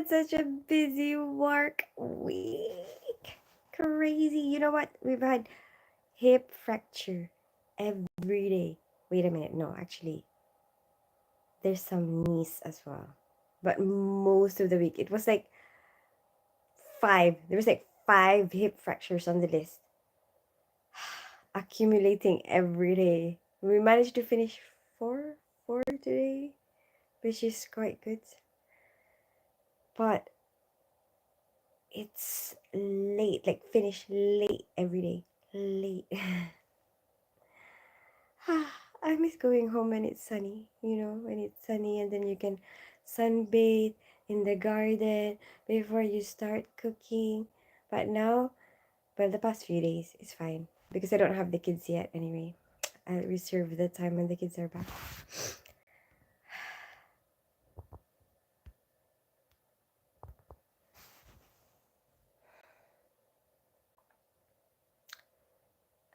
had such a busy work week. Crazy. You know what? We've had hip fracture every day. Wait a minute. No, actually, there's some knees as well. But most of the week, it was like five. There was like five hip fractures on the list, accumulating every day. We managed to finish four today, which is quite good. But it's late, like finish late every day. Late. I miss going home when it's sunny, when it's sunny and then you can sunbathe in the garden before you start cooking. But now, well, the past few days, it's fine because I don't have the kids yet anyway. I'll reserve the time when the kids are back.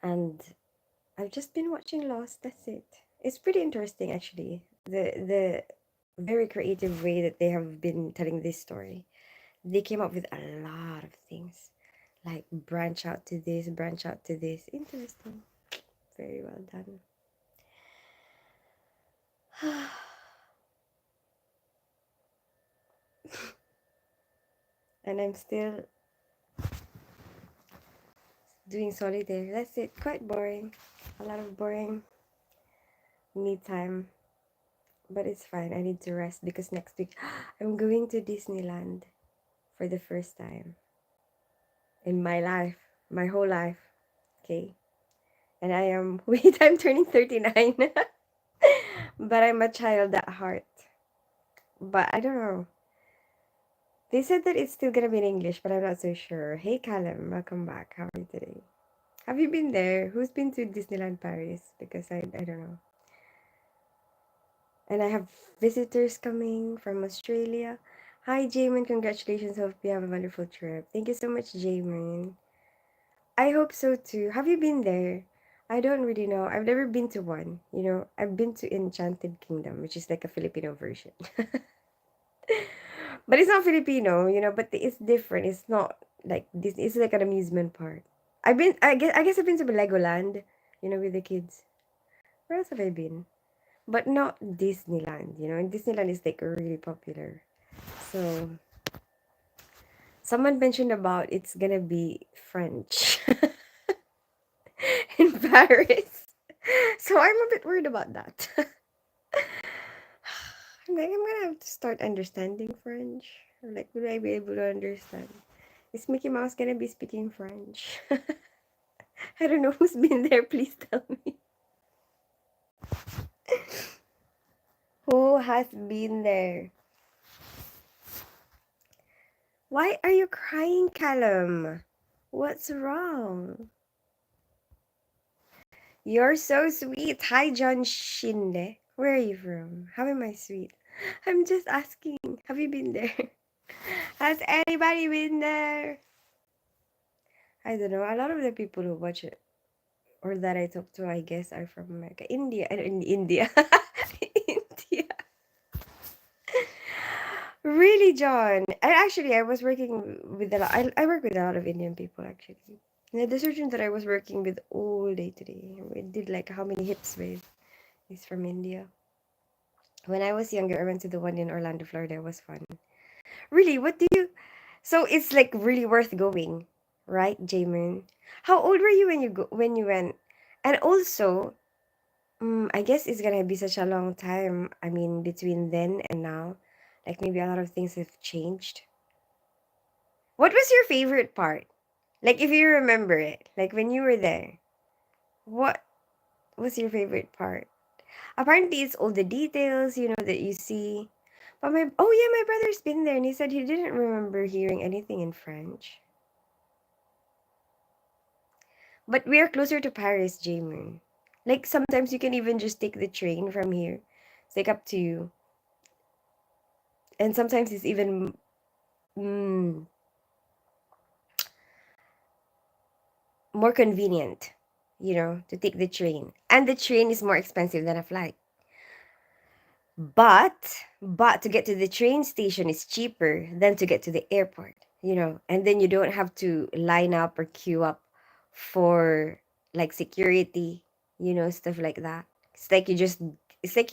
And I've just been watching Lost, that's it. It's pretty interesting actually. The very creative way that they have been telling this story. They came up with a lot of things. Like branch out to this, branch out to this. Interesting. Very well done. And I'm still doing solitaire. That's it. Quite boring. A lot of boring me time. But it's fine. I need to rest because next week I'm going to Disneyland for the first time in my life, my whole life. Okay. And I am, wait, I'm turning 39. But I'm a child at heart. But I don't know. They said that it's still gonna be in English, but I'm not so sure. Hey Callum, welcome back. How are you today? Have you been there? Who's been to Disneyland Paris? Because I don't know. And I have visitors coming from Australia. Hi Jamin, congratulations. Hope you have a wonderful trip. Thank you so much, Jamin. I hope so too. Have you been there? I don't really know. I've never been to one. I've been to Enchanted Kingdom, which is like a Filipino version. But it's not Filipino, but it's different. It's not like this. It's like an amusement park. I guess I've been to Legoland, with the kids. Where else have I been? But not Disneyland, and Disneyland is like really popular. So someone mentioned about it's gonna be French in Paris. So I'm a bit worried about that. I'm gonna have to start understanding French. Or like, would I be able to understand? Is Mickey Mouse gonna be speaking French? I don't know who's been there. Please tell me. Who has been there? Why are you crying, Callum? What's wrong? You're so sweet. Hi, John Shinde. Where are you from? How am I sweet? I'm just asking. Have you been there? Has anybody been there? I don't know. A lot of the people who watch it or that I talk to, I guess, are from America. India. In India. India. Really, John? I was working with a lot. I work with a lot of Indian people, actually. The surgeon that I was working with all day today, we did like how many hips with, is from India. When I was younger, I went to the one in Orlando, Florida. It was fun. Really, what do you? So it's like really worth going, right, Jamin? How old were you when you went? And also, I guess it's gonna be such a long time. I mean, between then and now, like maybe a lot of things have changed. What was your favorite part? Like if you remember it, like when you were there, what was your favorite part? Apparently, it's all the details, that you see. But oh yeah, my brother's been there and he said he didn't remember hearing anything in French. But we are closer to Paris, Jamin. Like sometimes you can even just take the train from here. It's like up to you. And sometimes it's even mm, more convenient, to take the train. And the train is more expensive than a flight. But to get to the train station is cheaper than to get to the airport, and then you don't have to line up or queue up for like security, stuff like that. It's like you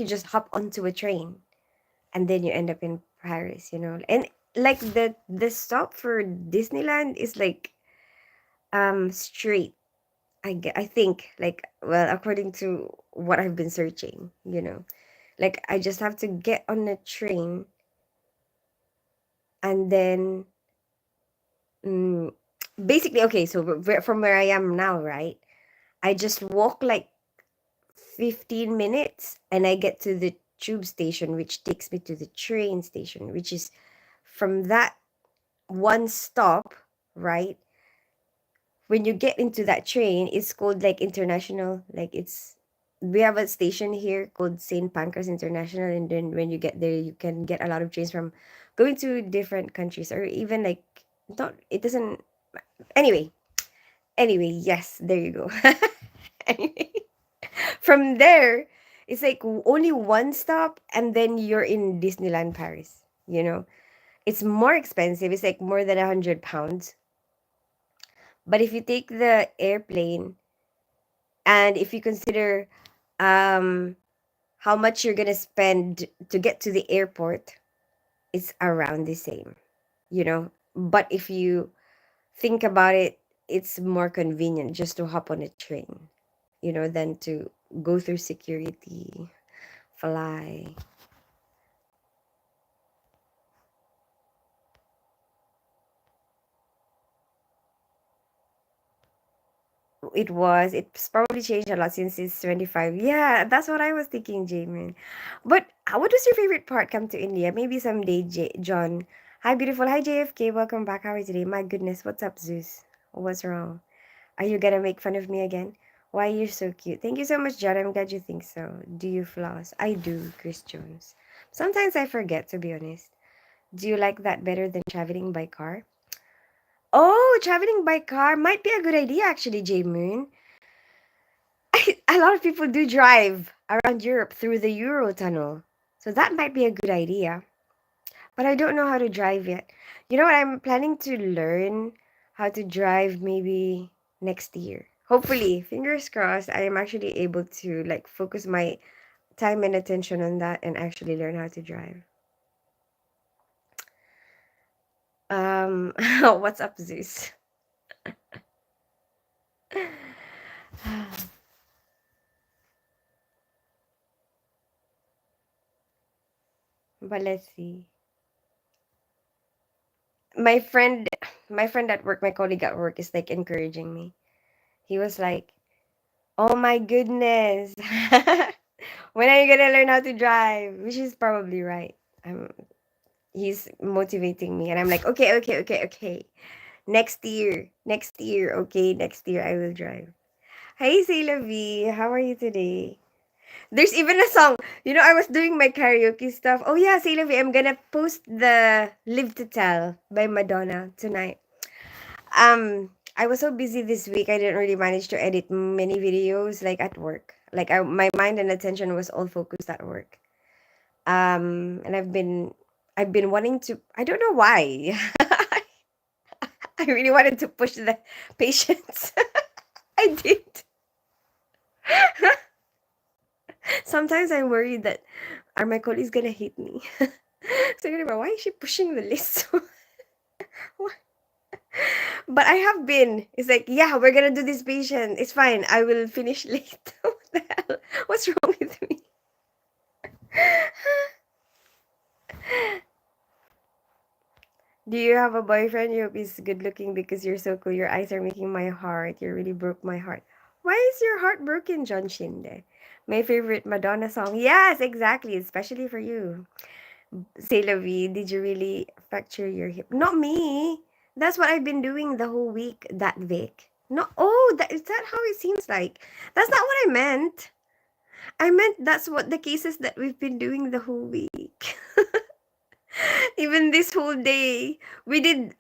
just hop onto a train and then you end up in Paris, And like the stop for Disneyland is like straight. I think, like, well, according to what I've been searching, like I just have to get on a train and then mm, basically, okay, so from where I am now, right? I just walk like 15 minutes and I get to the tube station, which takes me to the train station, which is from that one stop, right? When you get into that train, it's called like international, like we have a station here called St. Pancras International, and then when you get there, you can get a lot of trains from going to different countries or even like not it doesn't anyway. Anyway, yes, there you go. Anyway, from there, it's like only one stop and then you're in Disneyland Paris, It's more expensive. It's like more than £100. But if you take the airplane and if you consider um how much you're gonna spend to get to the airport, it's around the same, But if you think about it, it's more convenient just to hop on a train, than to go through security, fly. It's probably changed a lot since it's 25. Yeah, that's what I was thinking, Jamin. But what was your favorite part come to India? Maybe someday, John. Hi, beautiful. Hi, JFK. Welcome back. How are you today? My goodness, what's up, Zeus? What's wrong? Are you gonna make fun of me again? Why you're so cute? Thank you so much, John. I'm glad you think so. Do you floss? I do, Chris Jones. Sometimes I forget, to be honest. Do you like that better than traveling by car? Oh, traveling by car might be a good idea, actually, J Moon. A lot of people do drive around Europe through the Eurotunnel. So that might be a good idea. But I don't know how to drive yet. You know what? I'm planning to learn how to drive maybe next year. Hopefully, fingers crossed, I am actually able to like focus my time and attention on that and actually learn how to drive. What's up, Zeus? But let's see. My friend, my friend at work, my colleague at work is like encouraging me. He was like, "Oh my goodness, when are you gonna learn how to drive?" Which is probably right. I'm, he's motivating me, and I'm like, "Okay, okay, okay, okay. Next year, okay, next year I will drive." Hey, Sailor V, how are you today? There's even a song. I was doing my karaoke stuff. Oh yeah, Sailor V, I'm gonna post the "Live to Tell" by Madonna tonight. I was so busy this week, I didn't really manage to edit many videos like at work. Like my mind and attention was all focused at work. And I've been wanting to. I don't know why. I really wanted to push the patience. I did. Sometimes I'm worried that are my colleagues gonna hate me. So why is she pushing the list? But I have been. It's like, yeah, we're gonna do this patient. It's fine. I will finish late. What the hell? What's wrong with me? Do you have a boyfriend? You hope he's good looking because you're so cool. Your eyes are making my heart. You really broke my heart. Why is your heart broken, John Shinde? My favorite Madonna song. Yes, exactly. Especially for you. Say Lovey, did you really fracture your hip? Not me. That's what I've been doing the whole week, that Vic. No, oh, is that how it seems like? That's not what I meant. I meant that's what the cases that we've been doing the whole week. Even this whole day. We did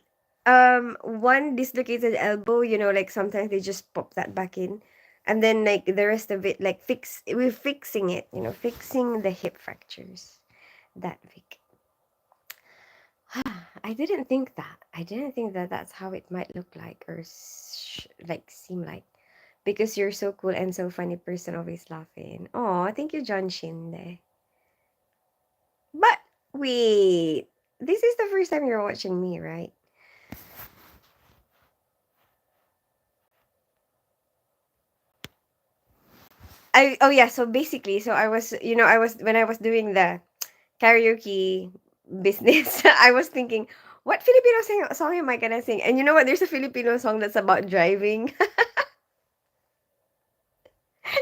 one dislocated elbow, like sometimes they just pop that back in. And then like the rest of it, like we're fixing it, fixing the hip fractures that week. I didn't think that that's how it might look like, or like seem like, because you're so cool and so funny person, always laughing. Oh, thank you, John Shinde. But wait, this is the first time you're watching me, right? Oh yeah, so basically, so I was when I was doing the karaoke business, I was thinking, what Filipino song am I gonna sing? And you know what? There's a Filipino song that's about driving.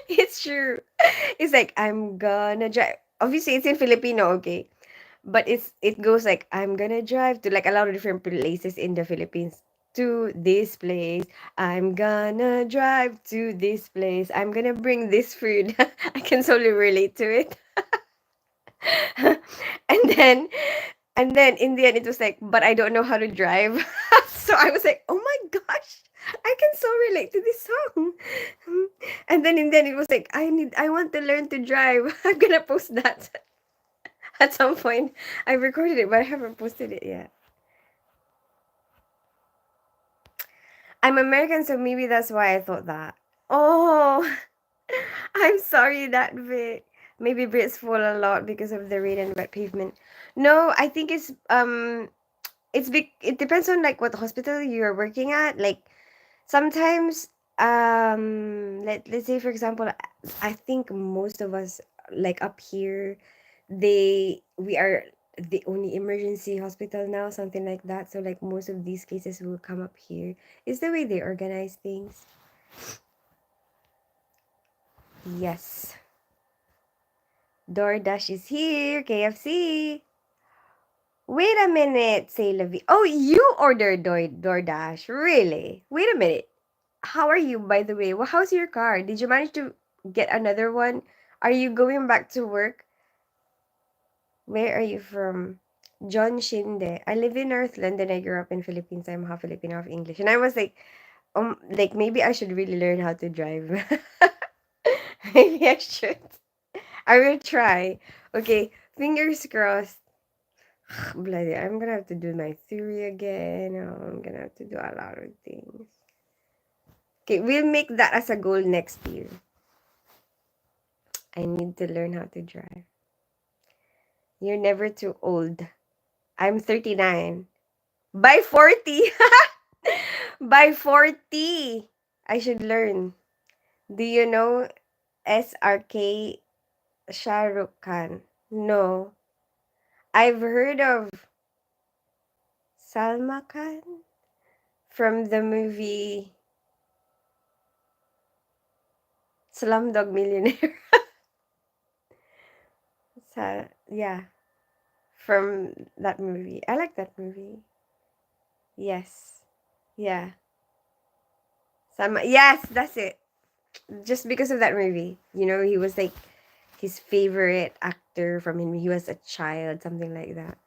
It's true. It's like I'm gonna drive. Obviously, it's in Filipino, okay, but it goes like I'm gonna drive to like a lot of different places in the Philippines. To this place, I'm gonna drive to this place. I'm gonna bring this food. I can solely relate to it. and then And then in the end, it was like, but I don't know how to drive. So I was like, oh my gosh, I can so relate to this song. And then in the end, it was like, I want to learn to drive. I'm gonna post that at some point. I recorded it, but I haven't posted it yet. I'm American, so maybe that's why I thought that. Oh, I'm sorry that bit. Maybe Brits fall a lot because of the rain and wet pavement. No, I think it depends on like what hospital you're working at. Like sometimes let's say for example, I think most of us like up here, we are the only emergency hospital now, something like that. So like most of these cases will come up here. Is the way they organize things. Yes. DoorDash is here. KFC. Wait a minute, say Levi. Oh, you ordered DoorDash. Really? Wait a minute. How are you, by the way? Well, how's your car? Did you manage to get another one? Are you going back to work? Where are you from? John Shinde. I live in North London. I grew up in Philippines. I'm half Filipino, half English. And I was like maybe I should really learn how to drive. Maybe I should. I will try. Okay, fingers crossed. Bloody, I'm gonna have to do my theory again. Oh, I'm gonna have to do a lot of things. Okay, we'll make that as a goal next year. I need to learn how to drive. You're never too old. I'm 39. By 40. By 40. I should learn. Do you know SRK Shah Rukh Khan? No. I've heard of Salma Khan from the movie Slumdog Millionaire. Yeah, from that movie. I like that movie. Yes. Yeah. Salma. Yes, that's it. Just because of that movie. He was like his favorite actor from when he was a child, something like that.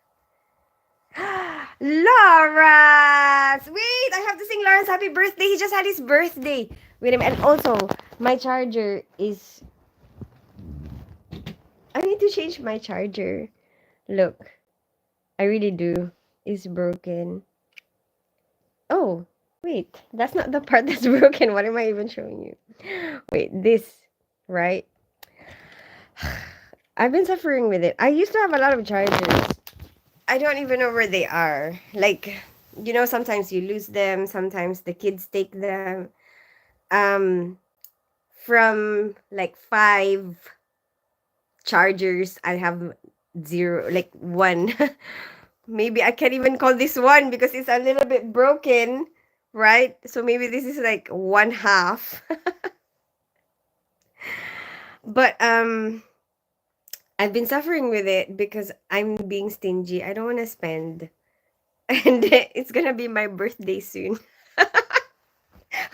Lawrence! Wait, I have to sing Lawrence happy birthday. He just had his birthday. Wait a minute. And also, my charger is... I need to change my charger. Look, I really do. It's broken. Oh, wait. That's not the part that's broken. What am I even showing you? Wait, this, right? I've been suffering with it. I used to have a lot of chargers. I don't even know where they are. Like, sometimes you lose them, sometimes the kids take them. Um, from like 5 chargers, I have zero, like one. Maybe I can't even call this one because it's a little bit broken, right? So maybe this is like one half. But I've been suffering with it because I'm being stingy. I don't want to spend. And it's gonna be my birthday soon.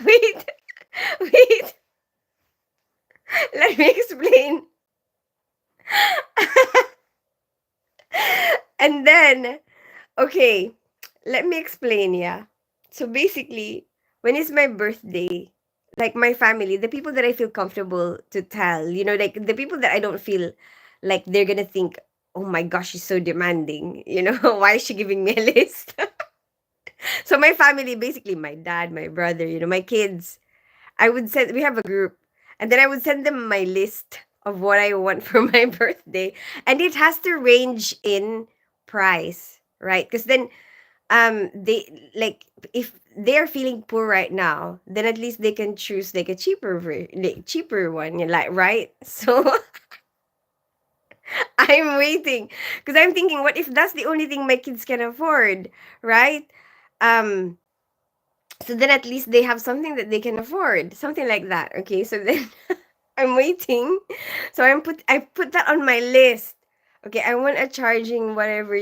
Wait, wait. Let me explain. And then, okay, let me explain, yeah. So basically, when it's my birthday, like my family, the people that I feel comfortable to tell, like the people that I don't feel like they're gonna think, oh my gosh, she's so demanding, why is she giving me a list? So my family, basically my dad, my brother, my kids, we have a group, and then I would send them my list of what I want for my birthday, and it has to range in price, right? Because then they like if they're feeling poor right now, then at least they can choose like a cheaper one, like, right? So I'm waiting because I'm thinking, what if that's the only thing my kids can afford, right? um so then at least they have something that they can afford, something like that. Okay, so then I'm waiting. So I put that on my list. Okay, I want a charging whatever,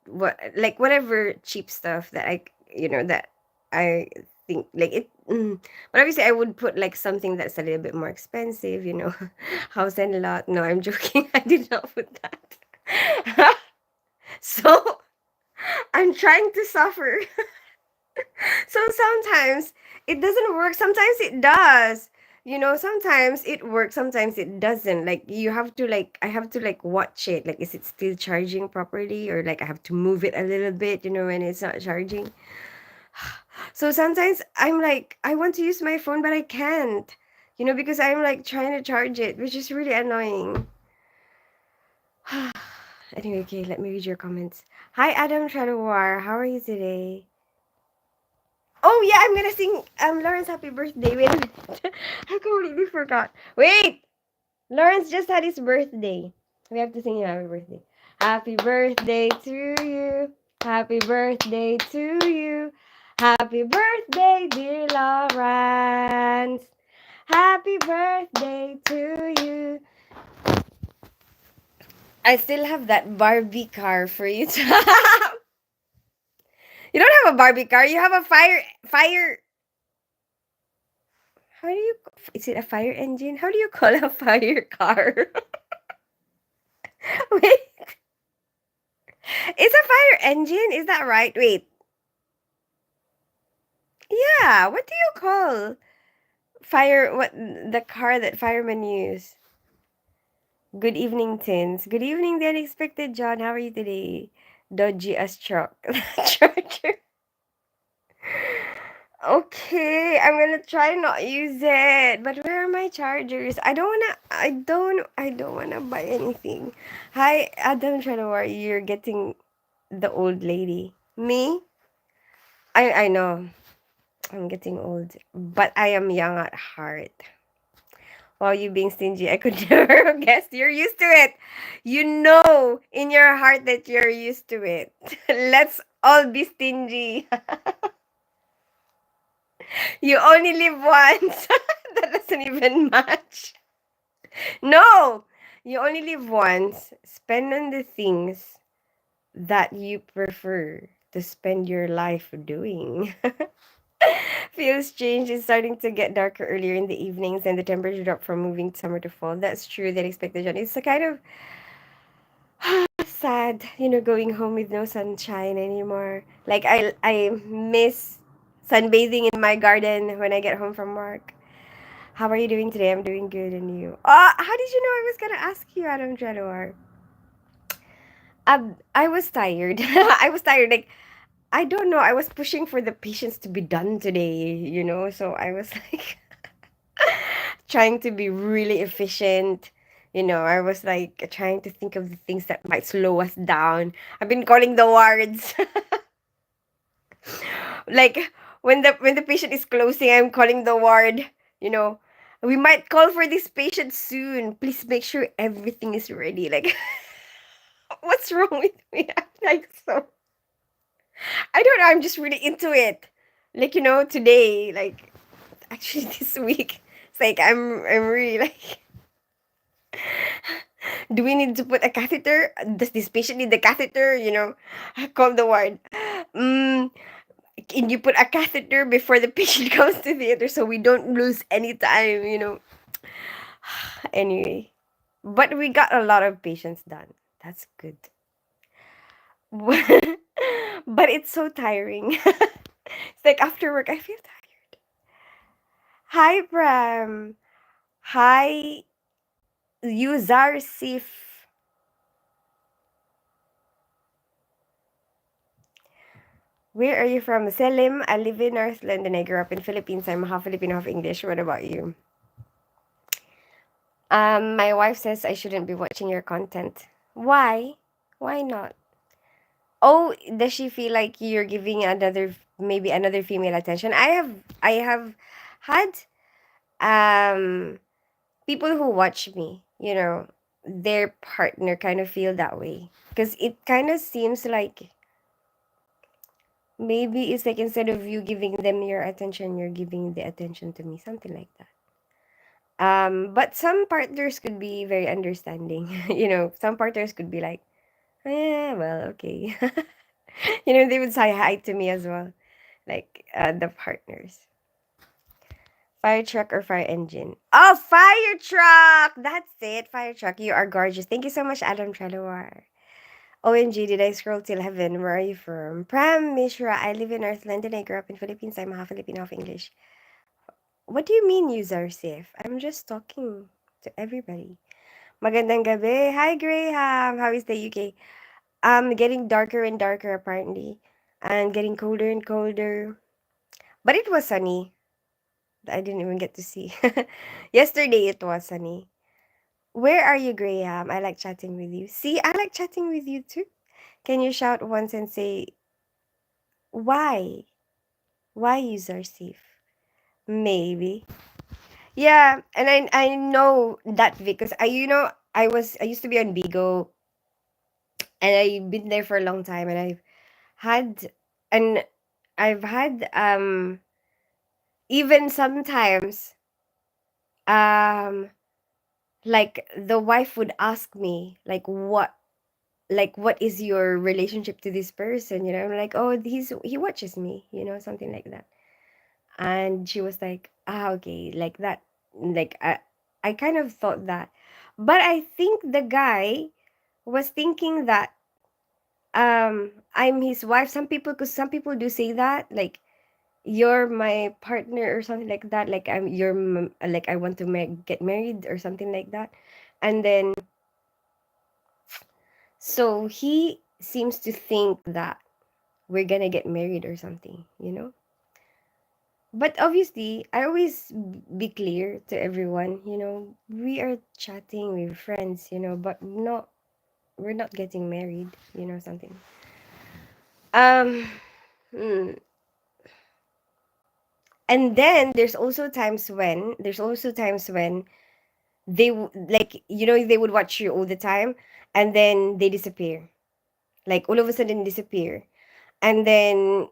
whatever cheap stuff that that I think like it. But obviously I would put like something that's a little bit more expensive, house and lot. No, I'm joking. I did not put that. So I'm trying to suffer. So sometimes it doesn't work, sometimes it does. Sometimes it works, sometimes it doesn't. Like you have to like I have to like watch it. Like, is it still charging properly, or like I have to move it a little bit, when it's not charging. So sometimes I'm like, I want to use my phone but I can't. Because I'm like trying to charge it, which is really annoying. Anyway, okay, let me read your comments. Hi Adam Tradawar, how are you today? Oh yeah, I'm gonna sing Lawrence happy birthday. Wait a minute. I completely forgot. Wait! Lawrence just had his birthday. We have to sing him happy birthday. Happy birthday to you. Happy birthday to you. Happy birthday, dear Lawrence. Happy birthday to you. I still have that Barbie car for you to have. You don't have a Barbie car, you have a fire. How do you? Is it a fire engine? How do you call a fire car? Wait, it's a fire engine. Is that right? Wait. Yeah. What do you call fire? What the car that firemen use? Good evening, Tins. Good evening, the unexpected John. How are you today? Dodgy as truck. Charger. Okay, I'm gonna try not use it. But where are my chargers? I don't wanna buy anything. Hi, Adam Chanawar, you're getting the old lady. Me? I know. I'm getting old. But I am young at heart. While you being stingy, I could never have guessed you're used to it. You know in your heart that you're used to it. Let's all be stingy. You only live once. That doesn't even match. No! You only live once. Spend on the things that you prefer to spend your life doing. Feels strange. It's starting to get darker earlier in the evenings and the temperature drop from moving summer to fall. That's true. That expectation. It's a kind of sad, going home with no sunshine anymore. Like I miss sunbathing in my garden when I get home from work. How are you doing today? I'm doing good, and you? How did you know I was gonna ask you, Adam Januar? I was tired. I was tired. Like, I don't know. I was pushing for the patients to be done today, So I was like trying to be really efficient. I was like trying to think of the things that might slow us down. I've been calling the wards. Like when the patient is closing, I'm calling the ward, you know. We might call for this patient soon. Please make sure everything is ready. Like, what's wrong with me? I'm like, so I don't know, I'm just really into it. Like, today, like actually this week, it's like I'm really like, do we need to put a catheter? Does this patient need the catheter? I call the ward. Mm, can you put a catheter before the patient comes to theater so we don't lose any time? Anyway, but we got a lot of patients done. That's good. But it's so tiring. It's like after work, I feel tired. Hi, Pram. Hi, User Sif. Where are you from? Selim. I live in North London. I grew up in Philippines. I'm half Filipino, half English. What about you? My wife says I shouldn't be watching your content. Why? Why not? Oh, does she feel like you're giving maybe another female attention? I have had um people who watch me, their partner kind of feel that way. Because it kind of seems like maybe it's like instead of you giving them your attention, you're giving the attention to me, something like that. But some partners could be very understanding. Some partners could be like, well, okay. They would say hi to me as well, like the partners. Fire truck or fire engine? Oh, fire truck! That's it, fire truck. You are gorgeous. Thank you so much, Adam Tralawar. OMG, did I scroll till heaven? Where are you from? Pram Mishra. I live in North London. I grew up in Philippines. I'm half Filipino, half English. What do you mean, user safe? I'm just talking to everybody. Magandang gabi. Hi, Graham. How is the UK? Getting darker and darker apparently, and getting colder and colder. But it was sunny. I didn't even get to see. Yesterday it was sunny. Where are you, Graham? I like chatting with you. See, I like chatting with you too. Can you shout once and say why? Why user safe? Maybe. Yeah, and I know that because I used to be on Bigo and I've been there for a long time and had and I've had even sometimes um like the wife would ask me like what is your relationship to this person, I'm like, oh, he watches me, something like that. And she was like, ah, okay, like that. Like I kind of thought that, but I think the guy was thinking that I'm his wife. Because some people do say that, like, you're my partner or something like that, like like I want to get married or something like that. And then so he seems to think that we're gonna get married or something. But obviously I always be clear to everyone, we are chatting, we're friends, but not we're not getting married, something. um mm, and then there's also times when like, they would watch you all the time, and then they disappear, like all of a sudden disappear. And then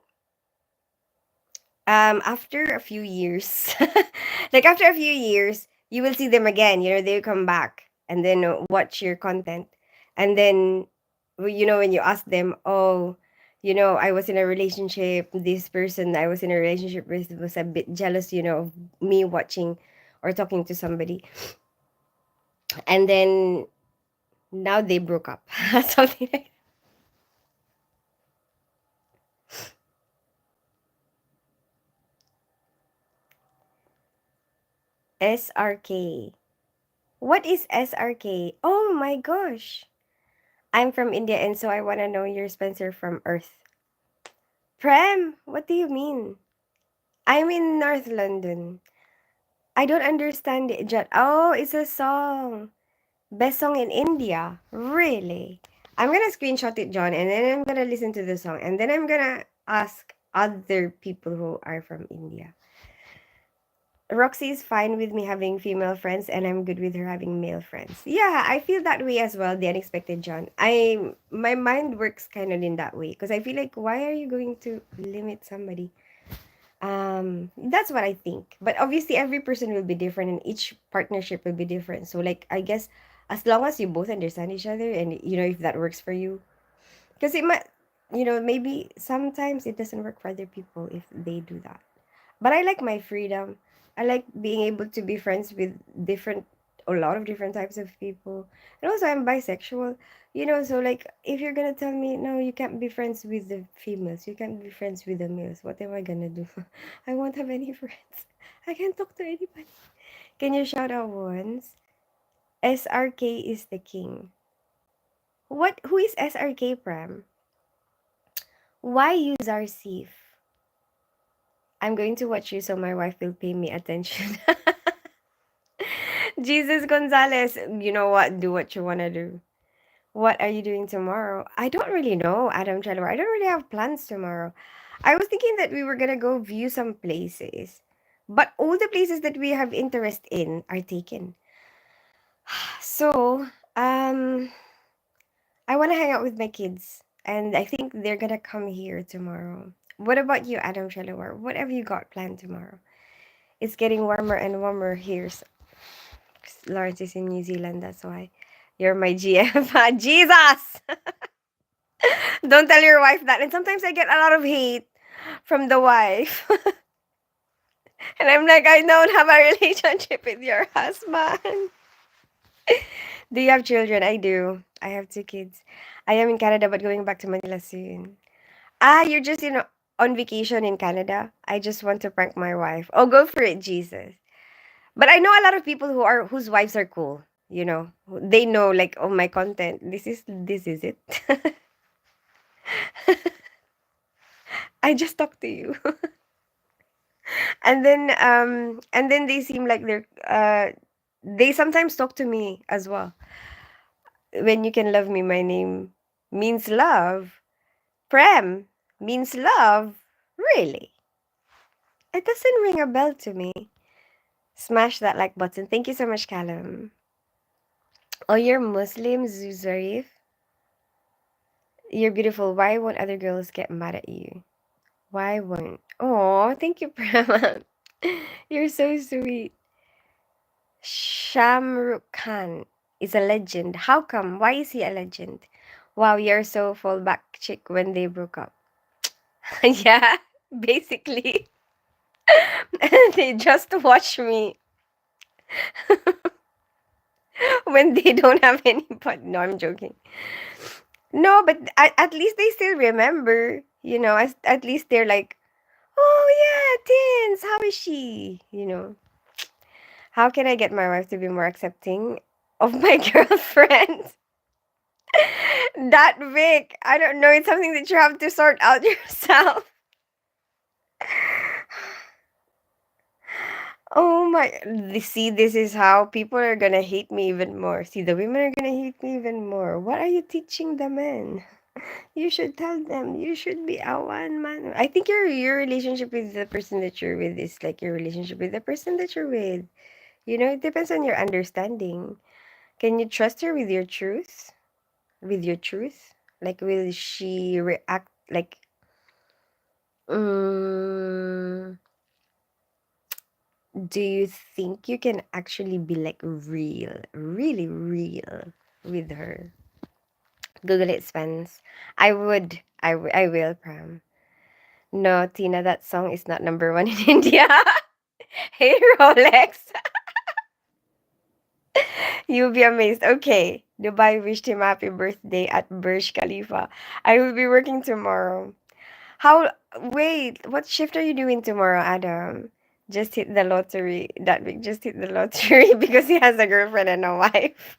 after a few years, like after a few years you will see them again, they'll come back and then watch your content. And then when you ask them, oh, I was in a relationship, this person I was in a relationship with was a bit jealous, of me watching or talking to somebody. And then now they broke up. Something like SRK. What is SRK? Oh my gosh. I'm from India, and so I want to know your Spencer from Earth. Prem, what do you mean? I'm in North London. I don't understand it. Oh, it's a song. Best song in India. Really? I'm gonna screenshot it, John, and then I'm gonna listen to the song, and then I'm gonna ask other people who are from India. Roxy is fine with me having female friends, and I'm good with her having male friends. Yeah, I feel that way as well. The unexpected John. My mind works kind of in that way because I feel like, why are you going to limit somebody? That's what I think. But obviously, every person will be different, and each partnership will be different. So, like, I guess as long as you both understand each other, and if that works for you, because it might, maybe sometimes it doesn't work for other people if they do that. But I like my freedom. I like being able to be friends with different a lot of different types of people. And also I'm bisexual. So like if you're gonna tell me no, you can't be friends with the females, you can't be friends with the males, what am I gonna do? I won't have any friends. I can't talk to anybody. Can you shout out once? SRK is the king. Who is SRK, Pram? Why use our Sif? I'm going to watch you so my wife will pay me attention. Jesus Gonzalez, you know what? Do what you wanna do. What are you doing tomorrow? I don't really know, Adam Trello. I don't really have plans tomorrow. I was thinking that we were gonna go view some places, but all the places that we have interest in are taken. So, I want to hang out with my kids, and I think they're gonna come here tomorrow. What about you, Adam Trello? What have you got planned tomorrow? It's getting warmer and warmer here. Lawrence is in New Zealand, that's why. You're my GF. Jesus! Don't tell your wife that. And sometimes I get a lot of hate from the wife. And I'm like, I don't have a relationship with your husband. Do you have children? I do. I have two kids. I am in Canada, but going back to Manila soon. You're just on vacation in Canada. I just want to prank my wife. Oh, go for it, Jesus. But I know a lot of people whose wives are cool. They know like, oh, my content. This is it. I just talk to you. And then they seem like they sometimes talk to me as well. When you can love me, my name means love. Prem means love. Really? It doesn't ring a bell to me. Smash that like button. Thank you so much, Callum. Oh, you're Muslim, Zuzarif. You're beautiful. Why won't other girls get mad at you? Why won't? Oh, thank you, Prem. You're so sweet. Shamrukh Khan is a legend. How come? Why is he a legend? Wow, you're so fallback chick when they broke up. Yeah, basically. They just watch me when they don't have any but no, I'm joking. No, but at least they still remember, at least they're like, oh yeah, Tins, how is she? How can I get my wife to be more accepting of my girlfriend? That Vic, I don't know. It's something that you have to sort out yourself. Oh my, see, this is how people are gonna hate me even more. See, the women are gonna hate me even more. What are you teaching the men? You should tell them you should be a one man. I think your relationship with the person that you're with is like your relationship with the person that you're with. It depends on your understanding. Can you trust her with your truth? With your truth? Like, will she react like, mm, do you think you can actually be like real, really real with her? Google it, Spence. I would. I will, Pram. No, Tina, that song is not number one in India. Hey, Rolex. You'll be amazed. Okay. Dubai wished him happy birthday at Burj Khalifa. I will be working tomorrow. Wait, what shift are you doing tomorrow, Adam? Just hit the lottery. That week, just hit the lottery because he has a girlfriend and a wife.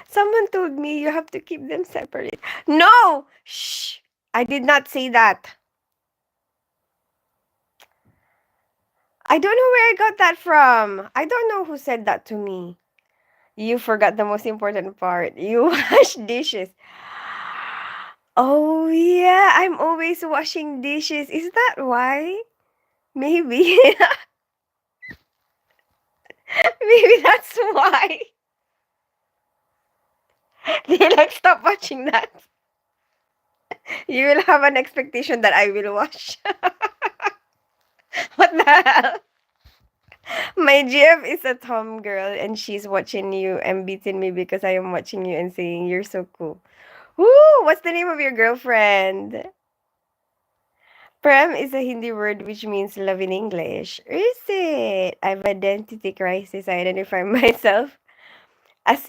Someone told me you have to keep them separate. No! Shh! I did not say that. I don't know where I got that from. I don't know who said that to me. You forgot the most important part. You wash dishes. Oh, yeah. I'm always washing dishes. Is that why? Maybe. Maybe that's why. They're like, stop watching that. You will have an expectation that I will wash. What the hell? My GF is a Tom girl and she's watching you and beating me because I am watching you and saying you're so cool. Woo! What's the name of your girlfriend? Prem is a Hindi word which means love in English. Is it? I have identity crisis. I identify myself as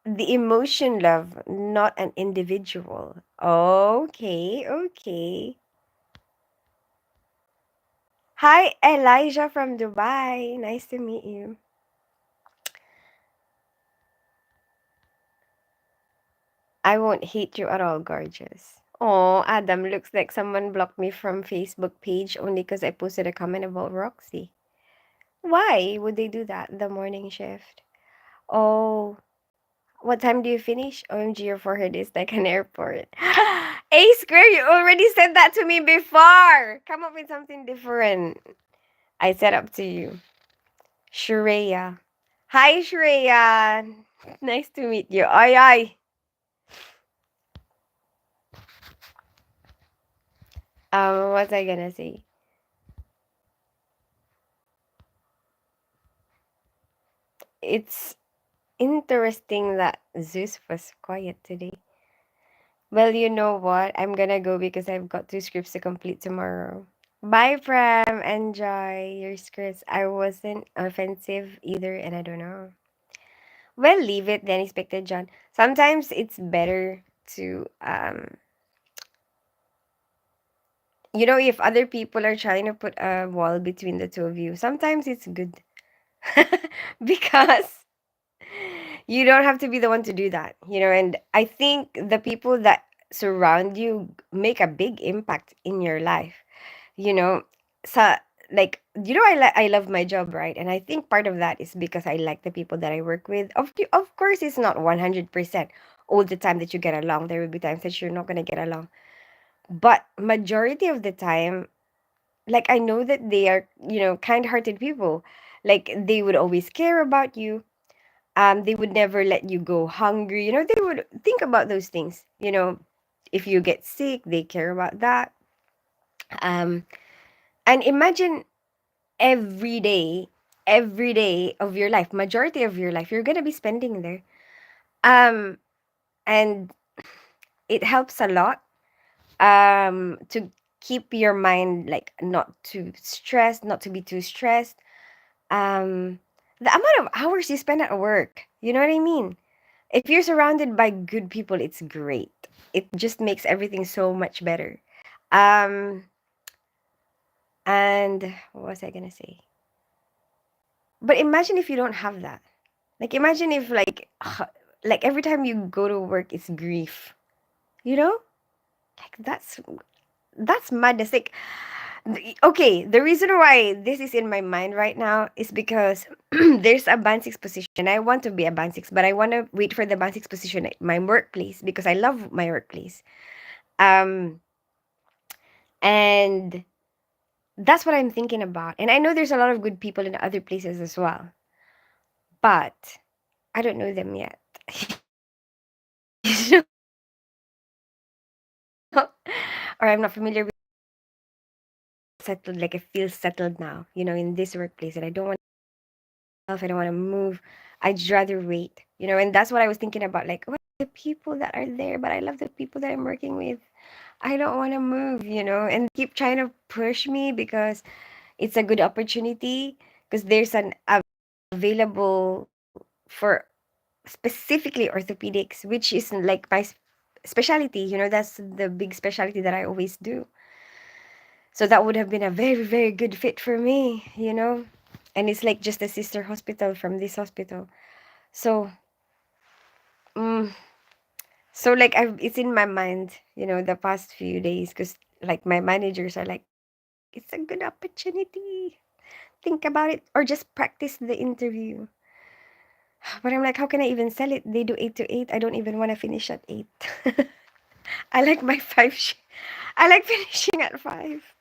the emotion love, not an individual. Okay, okay. Hi, Elijah from Dubai. Nice to meet you. I won't hate you at all, gorgeous. Oh, Adam, looks like someone blocked me from Facebook page only because I posted a comment about Roxy. Why would they do that? The morning shift. Oh, what time do you finish? OMG, your forehead is like an airport. A square, you already said that to me before. Come up with something different. I said up to you. Shreya. Hi, Shreya. Nice to meet you. Ay, ay. What was I gonna say? It's interesting that Zeus was quiet today. Well, you know what? I'm gonna go because I've got two scripts to complete tomorrow. Bye, Prem. Enjoy your scripts. I wasn't offensive either, and I don't know. Well, leave it then, expected John. Sometimes it's better to if other people are trying to put a wall between the two of you, sometimes it's good. Because you don't have to be the one to do that, and I think the people that surround you make a big impact in your life, you know. So, like, I love my job, right? And I think part of that is because I like the people that I work with. Of course, it's not 100% all the time that you get along. There will be times that you're not going to get along, but majority of the time, like, I know that they are, kind-hearted people. Like, they would always care about you. They would never let you go hungry. They would think about those things. If you get sick, they care about that. um and imagine every day of your life, majority of your life, you're gonna be spending there. um and it helps a lot, to keep your mind, like, not to be too stressed. um the amount of hours you spend at work, you know what I mean? If you're surrounded by good people, it's great. It just makes everything so much better. um and what was I gonna say? But imagine if you don't have that. Like, imagine if, like, every time you go to work, it's grief. You know, like, that's madness. Like, okay, the reason why this is in my mind right now is because there's a band six position. I want to be a band six, but I want to wait for the band six position at my workplace because I love my workplace. Um, and that's what I'm thinking about. And I know there's a lot of good people in other places as well, but I don't know them yet. You know? Or I'm not familiar with settled, like, I feel settled now, in this workplace, and I don't want to move. I'd just rather wait, and that's what I was thinking about. Like, what are the people that are there, but I love the people that I'm working with. I don't want to move, and keep trying to push me because it's a good opportunity, because there's an available for specifically orthopedics, which is like my specialty. That's the big specialty that I always do. So that would have been a very, very good fit for me. And it's like just a sister hospital from this hospital. So, mm, so, like, it's in my mind, the past few days, because, like, my managers are like, it's a good opportunity. Think about it, or just practice the interview. But I'm like, how can I even sell it? They do 8 to 8. I don't even want to finish at 8. I like my I like finishing at 5.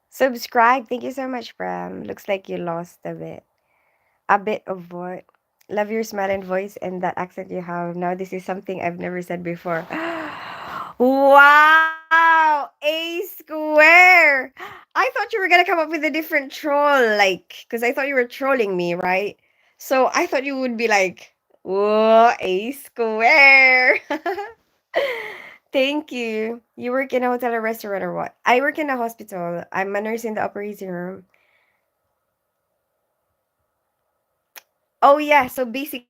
Subscribe. Thank you so much, Bram. Looks like you lost a bit. A bit of what? Love your smile and voice and that accent you have. Now, this is something I've never said before. Wow! A square! I thought you were gonna come up with a different troll, like, because I thought you were trolling me, right? So I thought you would be like, whoa, a square. Thank you. You work in a hotel or restaurant or what? I work in a hospital. I'm a nurse in the operating room. Oh yeah, so basically,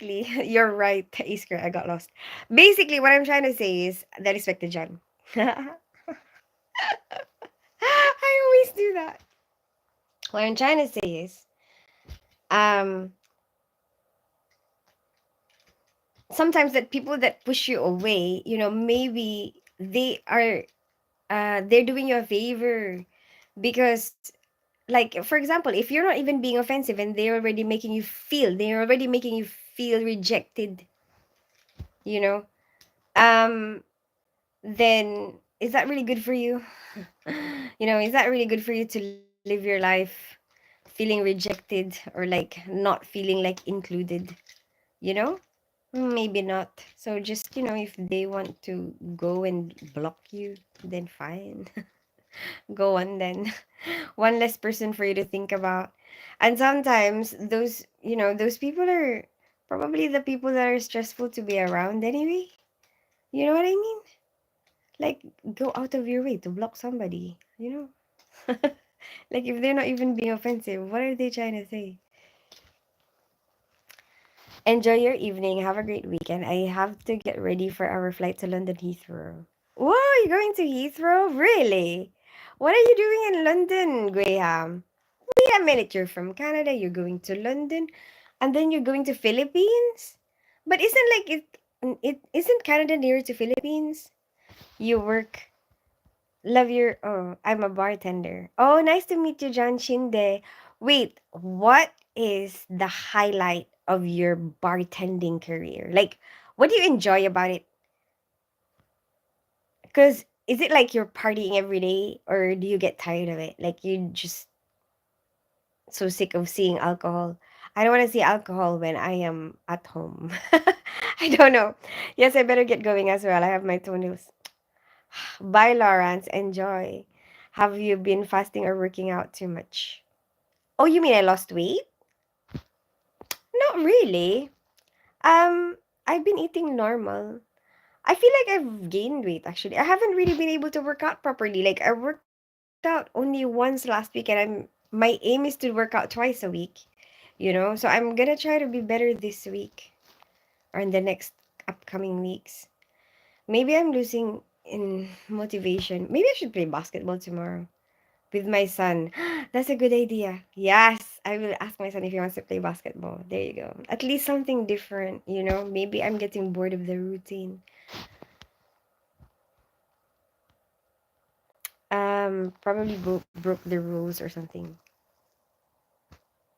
you're right, Isker. I got lost. Basically, what I'm trying to say is that is John. I always do that. What I'm trying to say is, um, sometimes that people that push you away, maybe they're doing you a favor because, like, for example, if you're not even being offensive and they're already making you feel rejected, you know, um, then is that really good for you? Is that really good for you to live your life feeling rejected or like not feeling like included? You know? Maybe not. So just, if they want to go and block you, then fine. Go on then. One less person for you to think about. And sometimes those people are probably the people that are stressful to be around anyway. You know what I mean? Like, go out of your way to block somebody, you know? Like, if they're not even being offensive, what are they trying to say? Enjoy your evening. Have a great weekend. I have to get ready for our flight to London Heathrow. Whoa, you're going to Heathrow? Really? What are you doing in London, Graham? Wait a minute, you're from Canada, you're going to London, and then you're going to Philippines? But isn't like it isn't Canada near to Philippines? You work Love your I'm a bartender. Oh, nice to meet you, John Shinde. Wait, what is the highlight of your bartending career? Like, what do you enjoy about it? Because is it like you're partying every day, or do you get tired of it? Like, you just so sick of seeing alcohol. I don't want to see alcohol when I am at home. I don't know. Yes, I better get going as well. I have my toenails. Bye, Lawrence. Enjoy. Have you been fasting or working out too much? Oh, you mean I lost weight? Not really. Um, I've been eating normal. I feel like I've gained weight actually. I haven't really been able to work out properly. Like, I worked out only once last week, and my aim is to work out twice a week. So I'm gonna try to be better this week or in the next upcoming weeks. Maybe I'm losing in motivation. Maybe I should play basketball tomorrow with my son. That's a good idea. Yes, I will ask my son if he wants to play basketball. There you go. At least something different. Maybe I'm getting bored of the routine. Probably broke the rules or something.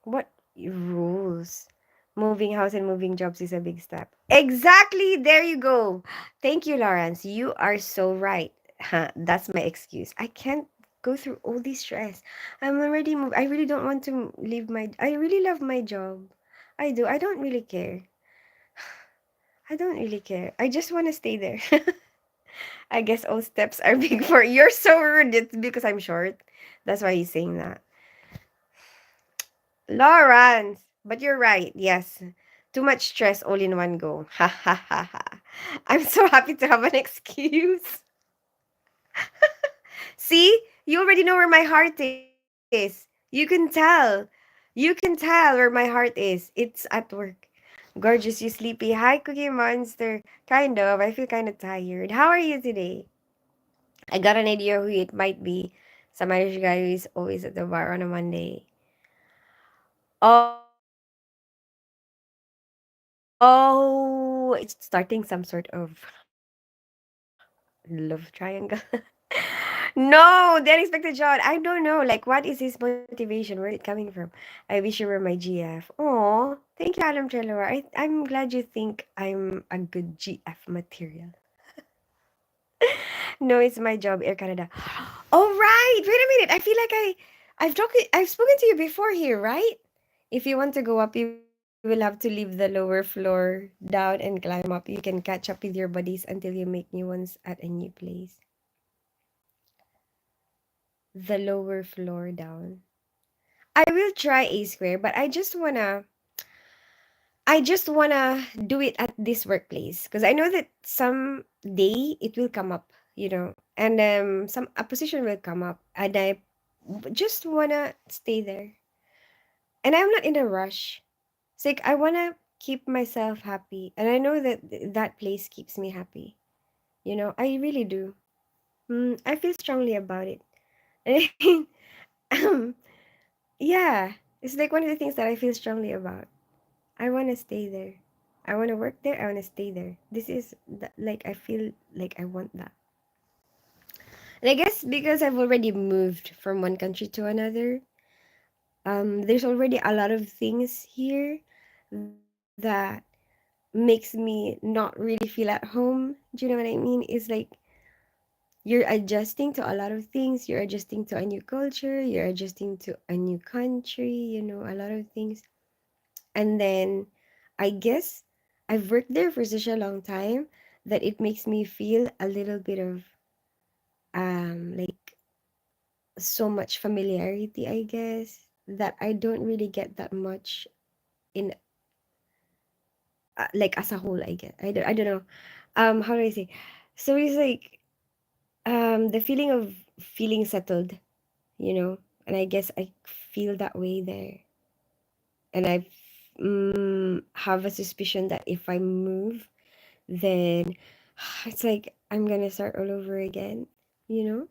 What rules? Moving house and moving jobs is a big step. Exactly. There you go. Thank you, Lawrence. You are so right. Huh, that's my excuse. I can't go through all this stress. I'm already moved. I really don't want to leave my. I really love my job. I do. I don't really care. I don't really care. I just want to stay there. I guess all steps are big for you're so rude. It's because I'm short. That's why he's saying that. Lawrence, but you're right. Yes. Too much stress all in one go. Ha ha ha ha. I'm so happy to have an excuse. See? You already know where my heart is. You can tell. You can tell where my heart is. It's at work. Gorgeous, you sleepy. Hi, Cookie Monster. Kind of. I feel kind of tired. How are you today? I got an idea who it might be. Some Irish guy who is always at the bar on a Monday. Oh, it's starting some sort of love triangle. No, the unexpected John. I don't know. Like, what is his motivation? Where is it coming from? I wish you were my GF. Oh, thank you, Alam Chalor. I'm glad you think I'm a good GF material. No, it's my job, Air Canada. Oh, right. Wait a minute. I feel like I've spoken to you before here, right? If you want to go up, you will have to leave the lower floor down and climb up. You can catch up with your buddies until you make new ones at a new place. The lower floor down. I will try A square, but I just wanna do it at this workplace because I know that some day it will come up, and some a position will come up, and I just wanna stay there. And I'm not in a rush. It's like I wanna keep myself happy, and I know that that place keeps me happy. I really do. I feel strongly about it. um, yeah, it's like one of the things that I feel strongly about. I want to stay there. I want to work there. I want to stay there. This is like I feel like I want that. And I guess because I've already moved from one country to another, there's already a lot of things here that makes me not really feel at home. Do you know what I mean? It's like you're adjusting to a lot of things. You're adjusting to a new culture. You're adjusting to a new country. A lot of things. And then I guess I've worked there for such a long time that it makes me feel a little bit of like so much familiarity, I guess, that I don't really get that much in like as a whole, I guess. I don't know. How do I say? So it's like the feeling of feeling settled, you know, and I guess I feel that way there. And I have a suspicion that if I move, then it's like I'm gonna start all over again, you know?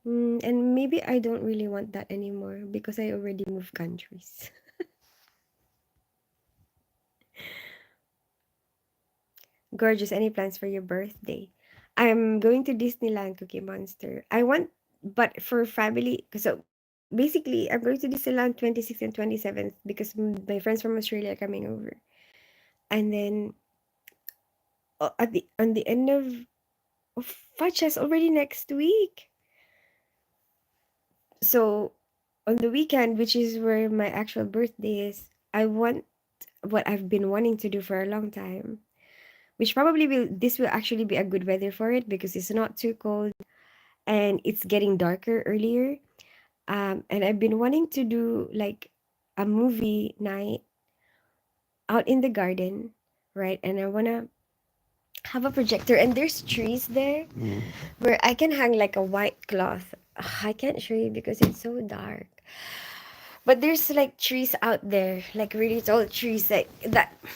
And maybe I don't really want that anymore because I already moved countries. Gorgeous, any plans for your birthday? I'm going to Disneyland, Cookie Monster. I want, but for family, so basically, I'm going to Disneyland 26th and 27th because my friends from Australia are coming over. And then on the end of Fudge, that's already next week. So on the weekend, which is where my actual birthday is, I want what I've been wanting to do for a long time, which probably will actually be a good weather for it because it's not too cold and it's getting darker earlier. And I've been wanting to do like a movie night out in the garden, right? And I wanna have a projector and there's trees there where I can hang like a white cloth. I can't show you because it's so dark. But there's like trees out there, like really tall trees that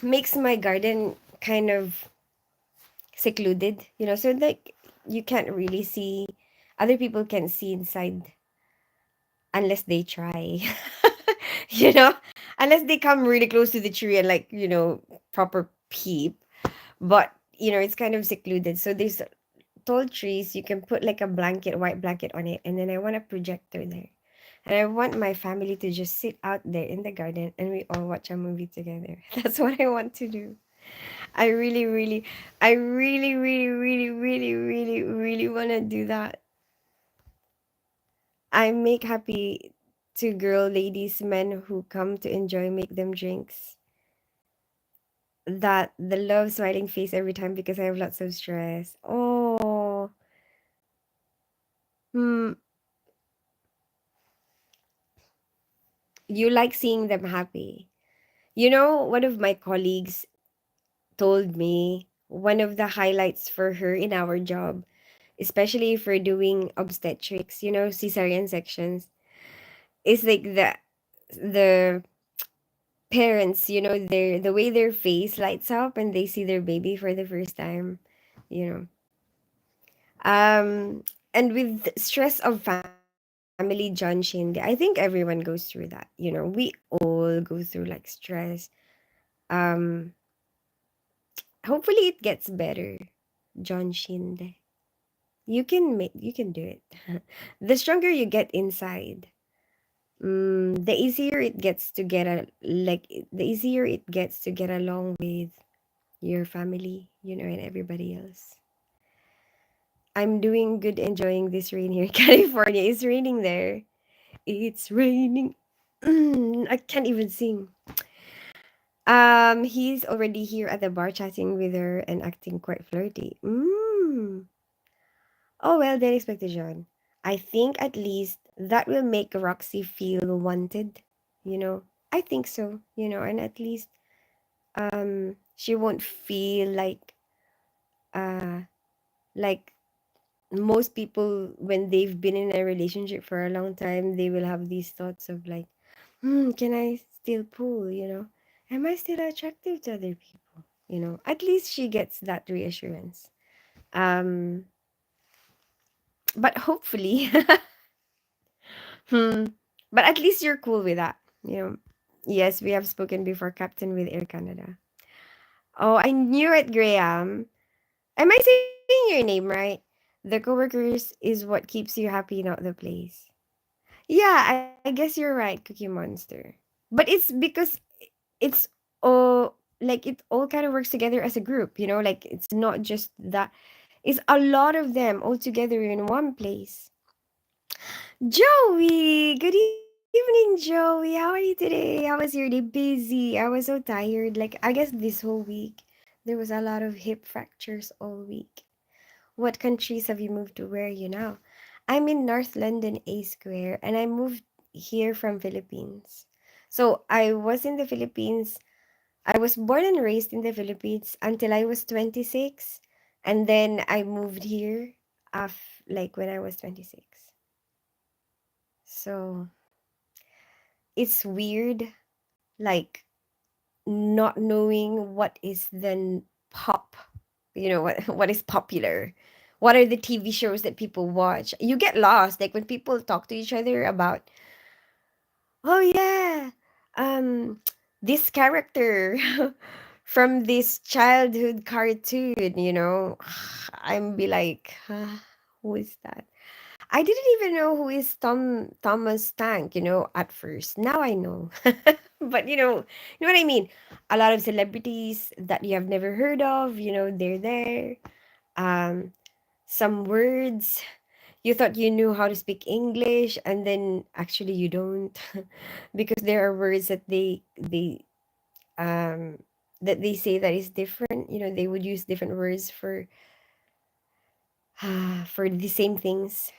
makes my garden kind of secluded, so like you can't really see other people can see inside unless they try. you know, unless they come really close to the tree and like, proper peep. But, it's kind of secluded. So there's tall trees, you can put like a blanket, white blanket on it, and then I want a projector there. And I want my family to just sit out there in the garden and we all watch a movie together. That's what I want to do. I really, really, I really, really, really, really, really, really want to do that. I make happy to girl, ladies, men who come to enjoy, make them drinks. That the love smiling face every time because I have lots of stress. Oh, hmm. You like seeing them happy. One of my colleagues told me one of the highlights for her in our job, especially if we're doing obstetrics, cesarean sections, is like the parents, the way their face lights up and they see their baby for the first time, you know. And with stress of family, John Shinde, I think everyone goes through that. We all go through like stress. Um, Hopefully it gets better, John Shinde. You can do it. The stronger you get inside, the easier it gets to the easier it gets to get along with your family, and everybody else. I'm doing good enjoying this rain here in California. It's raining there. It's raining. I can't even sing. He's already here at the bar chatting with her and acting quite flirty. Oh well, then expectation. I think at least that will make Roxy feel wanted, you know. I think so, and at least she won't feel uh like most people when they've been in a relationship for a long time, they will have these thoughts of like, can I still pull, Am I still attractive to other people? At least she gets that reassurance. Um but hopefully hmm, but at least you're cool with that, you know. Yes, we have spoken before, Captain with Air Canada. Oh, I knew it, Graham. Am I saying your name right? The coworkers is what keeps you happy, not the place. Yeah, I guess you're right, Cookie Monster. But it's because it's all like it all kind of works together as a group, like it's not just that. It's a lot of them all together in one place. Joey, good evening, Joey. How are you today? How was your day? Busy. I was so tired. Like, I guess this whole week, there was a lot of hip fractures all week. What countries have you moved to? Where are you now? I'm in North London, A Square, and I moved here from Philippines. So I was in the Philippines. I was born and raised in the Philippines until I was 26, and then I moved here like when I was 26. So it's weird, like not knowing what is then pop, what is popular, what are the TV shows that people watch. You get lost, like when people talk to each other about, oh yeah, um this character from this childhood cartoon, I'm be like, who is that? I didn't even know who is Thomas Tank, at first. Now I know. But you know what I mean? A lot of celebrities that you have never heard of, they're there. Um, some words you thought you knew how to speak English, and then actually you don't, because there are words um that they say that is different. They would use different words for for the same things.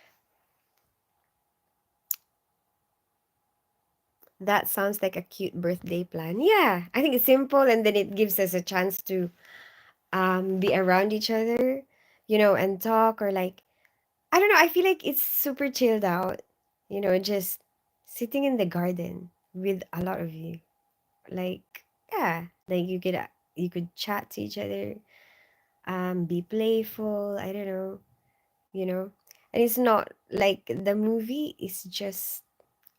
That sounds like a cute birthday plan. Yeah, I think it's simple, and then it gives us a chance to be around each other, and talk, or like, I don't know, I feel like it's super chilled out, just sitting in the garden with a lot of you. Like, yeah, like you could chat to each other, be playful, I don't know, you know. And it's not like the movie is just,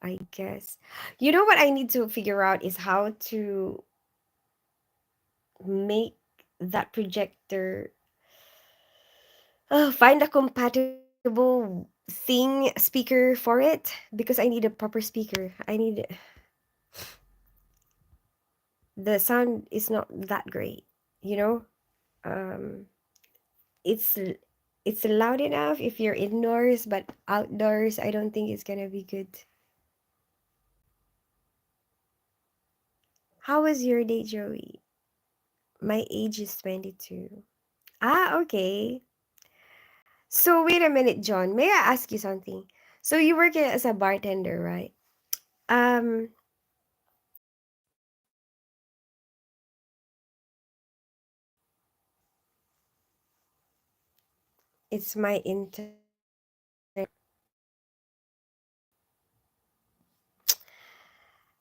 I guess. You know what I need to figure out is how to make that projector, find a compatible speaker for it, because I need a proper speaker. I need the sound is not that great, you know? Um it's it's loud enough if you're indoors, but outdoors I don't think it's gonna be good. How was your day, Joey? My age is 22. Ah, okay. So wait a minute, John. May I ask you something? So you work as a bartender, right? Um, it's my internet.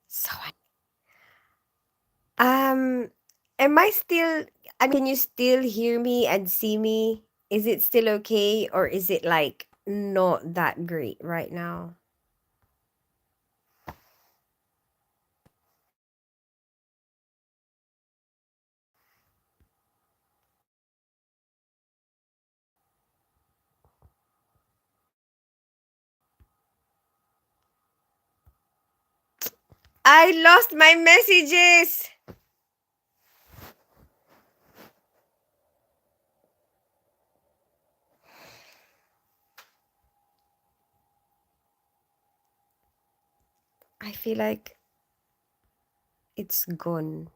So um, am I still? I mean, can you still hear me and see me? Is it still okay, or is it like not that great right now? I lost my messages. I feel like it's gone.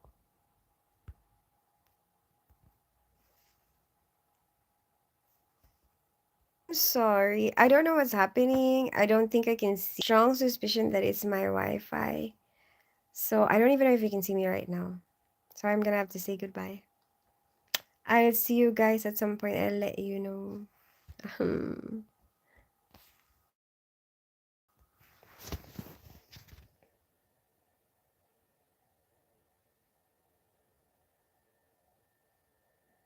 sorry. I don't know what's happening. I don't think I can see. Strong suspicion that it's my Wi-Fi. So I don't even know if you can see me right now. So I'm gonna have to say goodbye. I'll see you guys at some point. I'll let you know.